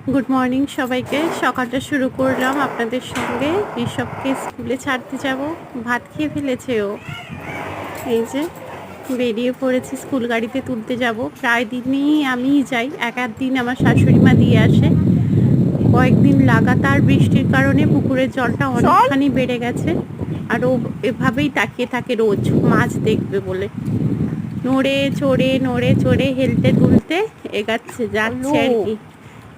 Good morning সবাইকে। সকালটা শুরু করলাম আপনাদের সঙ্গে। ঋষভকে স্কুলে ছাড়তে যাব, ভাত খেয়ে ফেলেছে ও। এই যে বেরিয়ে পড়েছি, স্কুল গাড়িতে তুলতে যাব। প্রায় দিনই আমিই যাই, এক আধ দিন আমার শাশুড়ি মা দিয়ে আসে। কয়েকদিন লাগাতার বৃষ্টির কারণে পুকুরের জলটা অনেকখানি বেড়ে গেছে, আর ও এভাবেই তাকিয়ে থাকে রোজ মাছ দেখবে বলে। নড়ে চড়ে হেলতে দুলতে এগাচ্ছে, যাচ্ছে আর কি।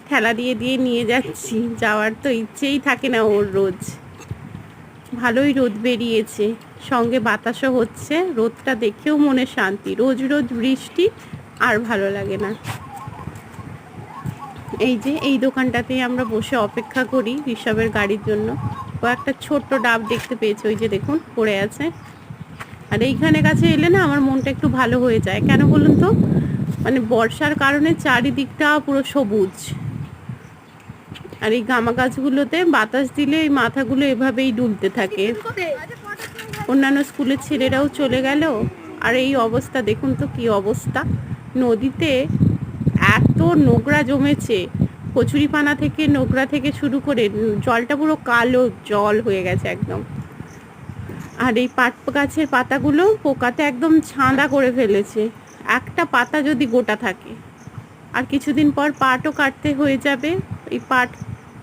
ঠেলা দিয়ে দিয়ে নিয়ে যাচ্ছি, যাওয়ার তো ইচ্ছেই থাকে না ওর রোজ। ভালোই রোদ বেরিয়েছে, সঙ্গে বাতাসও হচ্ছে। রোদটা দেখেও মনে শান্তি। রোজ রোজ বৃষ্টি আর ভালো লাগে না। এই যে এই দোকানটাতেই আমরা বসে অপেক্ষা করি ঋষভের গাড়ির জন্য। ও একটা ছোট্ট ডাব দেখতে পেয়েছে, ওই যে দেখুন পড়ে আছে। আর এইখানে কাছে এলে না আমার মনটা একটু ভালো হয়ে যায়। কেন বলুন তো? মানে বর্ষার কারণে চারিদিকটা পুরো সবুজ, আর এই গামা গাছগুলোতে বাতাস দিলে এই মাথাগুলো এভাবেই দুলতে থাকে। অন্যান্য স্কুলের ছেলেরাও চলে গেল, আর এই অবস্থা দেখুন তো, কি অবস্থা। নদীতে এত নোংরা জমেছে, কচুরিপানা থেকে নোংরা থেকে শুরু করে জলটা পুরো কালো জল হয়ে গেছে একদম। আর এই পাট গাছের পাতাগুলো পোকাতে একদম ছাঁদা করে ফেলেছে। একটা পাতা যদি গোটা থাকে। আর কিছুদিন পর পাটও কাটতে হয়ে যাবে। এই পাট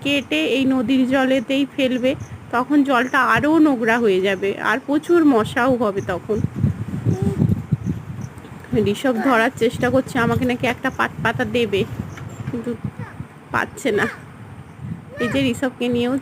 কেটে এই নদীর জলেতেই ফেলবে, তখন জলটা আরও নোংরা হয়ে যাবে, আর প্রচুর মশাও হবে তখন। ঋষভ ধরার চেষ্টা করছে, আমাকে নাকি একটা পাট পাতা দেবে, কিন্তু পাচ্ছে না। এই যে ঋষভকে নিয়েও